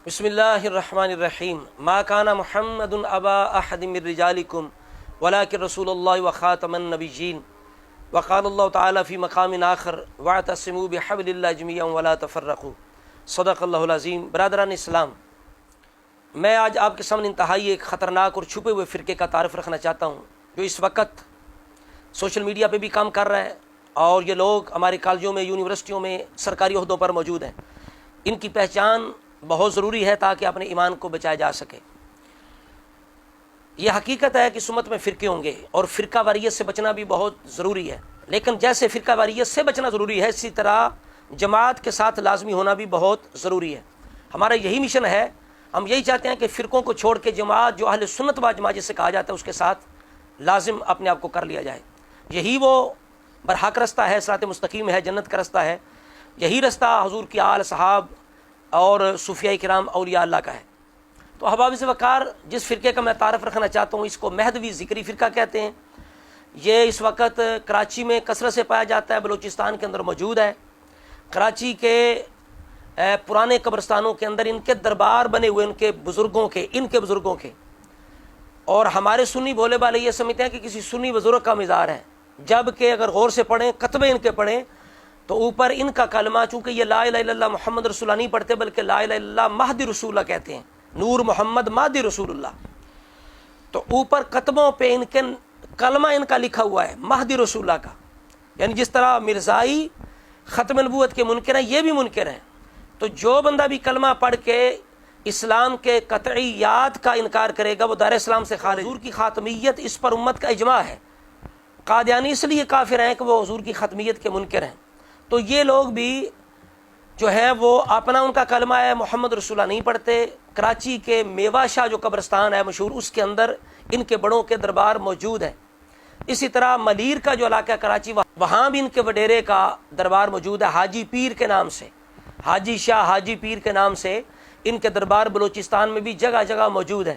بسم اللہ الرحمن الرحیم ما کان محمد ابا احد من رجالکم ولکن رسول اللہ وخاتم النبیین وقال اللہ تعالی فی مقام آخر واعتصموا بحبل اللہ جميعا ولا تفرقوا صدق اللہ العظیم۔ برادران اسلام، میں آج آپ کے سامنے انتہائی ایک خطرناک اور چھپے ہوئے فرقے کا تعارف رکھنا چاہتا ہوں جو اس وقت سوشل میڈیا پہ بھی کام کر رہا ہے اور یہ لوگ ہمارے کالجوں میں، یونیورسٹیوں میں سرکاری عہدوں پر موجود ہیں۔ ان کی پہچان بہت ضروری ہے تاکہ اپنے ایمان کو بچایا جا سکے۔ یہ حقیقت ہے کہ اس امت میں فرقے ہوں گے اور فرقہ واریت سے بچنا بھی بہت ضروری ہے، لیکن جیسے فرقہ واریت سے بچنا ضروری ہے اسی طرح جماعت کے ساتھ لازمی ہونا بھی بہت ضروری ہے۔ ہمارا یہی مشن ہے، ہم یہی چاہتے ہیں کہ فرقوں کو چھوڑ کے جماعت جو اہل سنت و جماعت جسے کہا جاتا ہے اس کے ساتھ لازم اپنے آپ کو کر لیا جائے۔ یہی وہ برحق رستہ ہے، صراط مستقیم ہے، جنت کا رستہ ہے۔ یہی رستہ حضور کی آل صحاب اور صوفیاء کرام اولیاء اللہ کا ہے۔ تو احباب سے وقار، جس فرقے کا میں تعارف رکھنا چاہتا ہوں اس کو مہدوی ذکری فرقہ کہتے ہیں۔ یہ اس وقت کراچی میں کثرت سے پایا جاتا ہے، بلوچستان کے اندر موجود ہے۔ کراچی کے پرانے قبرستانوں کے اندر ان کے دربار بنے ہوئے ان کے بزرگوں کے اور ہمارے سنی بھولے والے یہ سمجھتے ہیں کہ کسی سنی بزرگ کا مزار ہے، جبکہ اگر غور سے پڑھیں، کتبے ان کے پڑھیں تو اوپر ان کا کلمہ، چونکہ یہ لا الہ الا اللہ محمد رسول اللہ نہیں پڑھتے بلکہ لا الہ الا اللہ مہدی رسول اللہ کہتے ہیں، نور محمد مہدی رسول اللہ۔ تو اوپر کتبوں پہ ان کے کلمہ ان کا لکھا ہوا ہے مہدی رسول اللہ کا، یعنی جس طرح مرزائی ختم نبوت کے منکر ہیں یہ بھی منکر ہیں۔ تو جو بندہ بھی کلمہ پڑھ کے اسلام کے قطعیات کا انکار کرے گا وہ دار اسلام سے خارج۔ حضور کی خاتمیت اس پر امت کا اجماع ہے۔ قادیانی اس لیے کافر ہیں کہ وہ حضور کی خاتمیت کے منکر ہیں۔ تو یہ لوگ بھی جو ہے وہ اپنا ان کا کلمہ ہے محمد رسول اللہ نہیں پڑھتے۔ کراچی کے میوہ شاہ جو قبرستان ہے مشہور، اس کے اندر ان کے بڑوں کے دربار موجود ہیں۔ اسی طرح ملیر کا جو علاقہ کراچی وہاں بھی ان کے وڈیرے کا دربار موجود ہے، حاجی پیر کے نام سے، حاجی شاہ حاجی پیر کے نام سے ان کے دربار بلوچستان میں بھی جگہ جگہ موجود ہیں۔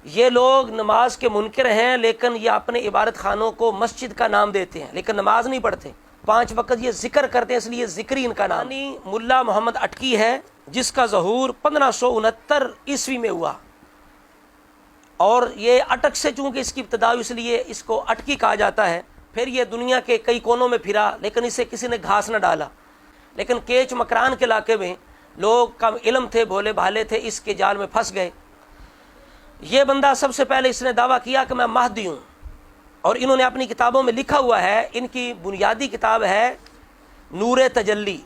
یہ لوگ نماز کے منکر ہیں لیکن یہ اپنے عبادت خانوں کو مسجد کا نام دیتے ہیں لیکن نماز نہیں پڑھتے، 5 وقت یہ ذکر کرتے ہیں، اس لیے ذکری ان کا نام۔ ملا محمد اٹکی ہے جس کا ظہور 1569 عیسوی میں ہوا، اور یہ اٹک سے چونکہ اس کی ابتدا اس لیے اس کو اٹکی کہا جاتا ہے۔ پھر یہ دنیا کے کئی کونوں میں پھرا لیکن اسے کسی نے گھاس نہ ڈالا، لیکن کیچ مکران کے علاقے میں لوگ کم علم تھے، بھولے بھالے تھے، اس کے جال میں پھنس گئے۔ یہ بندہ سب سے پہلے اس نے دعویٰ کیا کہ میں مہدی ہوں، اور انہوں نے اپنی کتابوں میں لکھا ہوا ہے، ان کی بنیادی کتاب ہے نور تجلی،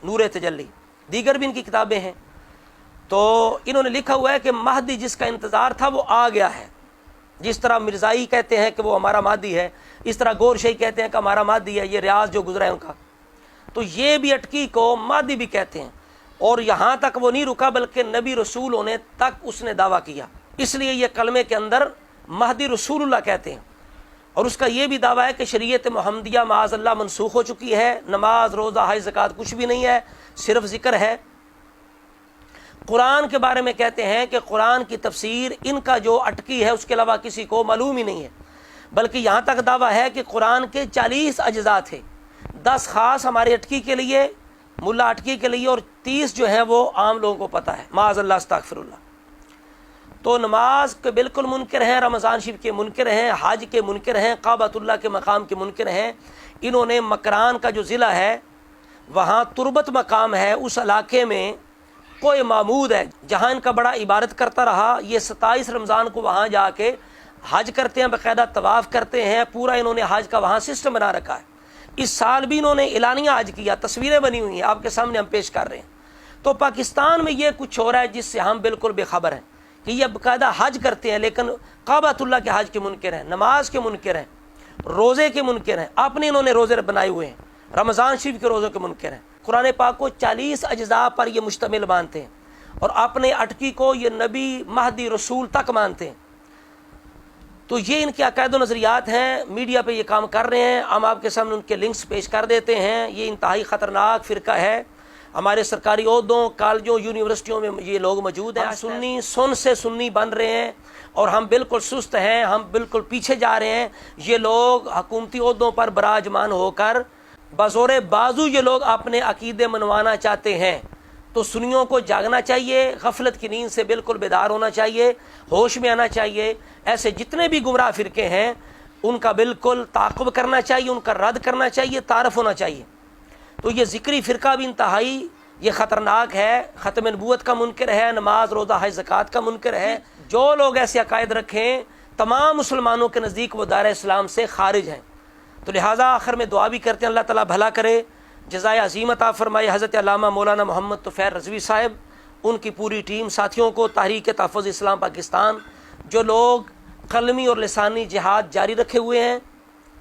دیگر بھی ان کی کتابیں ہیں۔ تو انہوں نے لکھا ہوا ہے کہ مہدی جس کا انتظار تھا وہ آ گیا ہے، جس طرح مرزائی کہتے ہیں کہ وہ ہمارا مہدی ہے، اس طرح گور شاہی کہتے ہیں کہ ہمارا مہدی ہے، یہ ریاض جو گزرا ہے ان کا۔ تو یہ بھی اٹکی کو مہدی بھی کہتے ہیں، اور یہاں تک وہ نہیں رکا بلکہ نبی رسول ہونے تک اس نے دعویٰ کیا، اس لیے یہ کلمے کے اندر مہدی رسول اللہ کہتے ہیں۔ اور اس کا یہ بھی دعویٰ ہے کہ شریعت محمدیہ معاذ اللہ منسوخ ہو چکی ہے، نماز روزہ حج زکوٰۃ کچھ بھی نہیں ہے، صرف ذکر ہے۔ قرآن کے بارے میں کہتے ہیں کہ قرآن کی تفسیر ان کا جو اٹکی ہے اس کے علاوہ کسی کو معلوم ہی نہیں ہے، بلکہ یہاں تک دعویٰ ہے کہ قرآن کے 40 اجزاء تھے، 10 خاص ہمارے اٹکی کے لیے، ملا اٹکی کے لیے، اور 30 جو ہیں وہ عام لوگوں کو پتہ ہے، معاذ اللہ استغفر اللہ۔ تو نماز کے بالکل منکر ہیں، رمضان شریف کے منکر ہیں، حج کے منکر ہیں، کعبۃ اللہ کے مقام کے منکر ہیں۔ انہوں نے مکران کا جو ضلع ہے وہاں تربت مقام ہے، اس علاقے میں کوئی معبود ہے جہاں ان کا بڑا عبادت کرتا رہا۔ یہ 27 رمضان کو وہاں جا کے حج کرتے ہیں، باقاعدہ طواف کرتے ہیں، پورا انہوں نے حج کا وہاں سسٹم بنا رکھا ہے۔ اس سال بھی انہوں نے اعلانیہ حج کیا، تصویریں بنی ہوئی ہیں آپ کے سامنے ہم پیش کر رہے ہیں۔ تو پاکستان میں یہ کچھ ہو رہا ہے جس سے ہم بالکل بے خبر ہیں کہ یہ باقاعدہ حج کرتے ہیں لیکن کعبۃ اللہ کے حج کے منکر ہیں، نماز کے منکر ہیں، روزے کے منکر ہیں، اپنے انہوں نے روزے بنائے ہوئے ہیں، رمضان شریف کے روزوں کے منکر ہیں۔ قرآن پاک کو 40 اجزاء پر یہ مشتمل مانتے ہیں اور اپنے اٹکی کو یہ نبی مہدی رسول تک مانتے ہیں۔ تو یہ ان کے عقائد و نظریات ہیں، میڈیا پہ یہ کام کر رہے ہیں، ہم آپ کے سامنے ان کے لنکس پیش کر دیتے ہیں۔ یہ انتہائی خطرناک فرقہ ہے، ہمارے سرکاری عہدوں، کالجوں، یونیورسٹیوں میں یہ لوگ موجود ہیں۔ سنی سے سنی بن رہے ہیں اور ہم بالکل سست ہیں، ہم بالکل پیچھے جا رہے ہیں۔ یہ لوگ حکومتی عہدوں پر براجمان ہو کر بزور بازو یہ لوگ اپنے عقیدے منوانا چاہتے ہیں۔ تو سنیوں کو جاگنا چاہیے، غفلت کی نیند سے بالکل بیدار ہونا چاہیے، ہوش میں آنا چاہیے۔ ایسے جتنے بھی گمراہ فرقے ہیں ان کا بالکل تعاقب کرنا چاہیے، ان کا رد کرنا چاہیے، تعارف ہونا چاہیے۔ تو یہ ذکری فرقہ بھی انتہائی یہ خطرناک ہے، ختم نبوت کا منکر ہے، نماز روزہ حج زکوٰۃ کا منکر ہے۔ جو لوگ ایسے عقائد رکھیں تمام مسلمانوں کے نزدیک وہ دائرہ اسلام سے خارج ہیں۔ تو لہٰذا آخر میں دعا بھی کرتے ہیں اللہ تعالیٰ بھلا کرے، جزائے عظیم عطا فرمائے حضرت علامہ مولانا محمد طفیل رضوی صاحب، ان کی پوری ٹیم، ساتھیوں کو، تحریک تحفظ اسلام پاکستان، جو لوگ قلمی اور لسانی جہاد جاری رکھے ہوئے ہیں،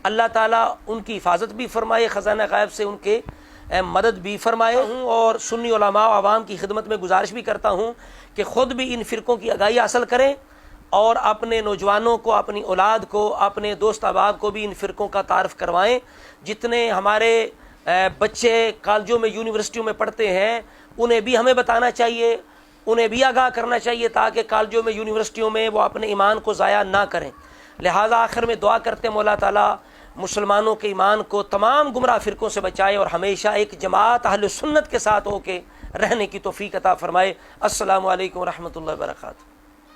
اللہ تعالیٰ ان کی حفاظت بھی فرمائے، خزانہ غیب سے ان کے مدد بھی فرمائے ہوں۔ اور سنی علماء و عوام کی خدمت میں گزارش بھی کرتا ہوں کہ خود بھی ان فرقوں کی آگاہی حاصل کریں اور اپنے نوجوانوں کو، اپنی اولاد کو، اپنے دوست احباب کو بھی ان فرقوں کا تعارف کروائیں۔ جتنے ہمارے بچے کالجوں میں، یونیورسٹیوں میں پڑھتے ہیں، انہیں بھی ہمیں بتانا چاہیے، انہیں بھی آگاہ کرنا چاہیے تاکہ کالجوں میں، یونیورسٹیوں میں وہ اپنے ایمان کو ضائع نہ کریں۔ لہٰذا آخر میں دعا کرتے ہیں مولا تعالیٰ مسلمانوں کے ایمان کو تمام گمراہ فرقوں سے بچائے اور ہمیشہ ایک جماعت اہل سنت کے ساتھ ہو کے رہنے کی توفیق عطا فرمائے۔ السلام علیکم ورحمۃ اللہ وبرکاتہ۔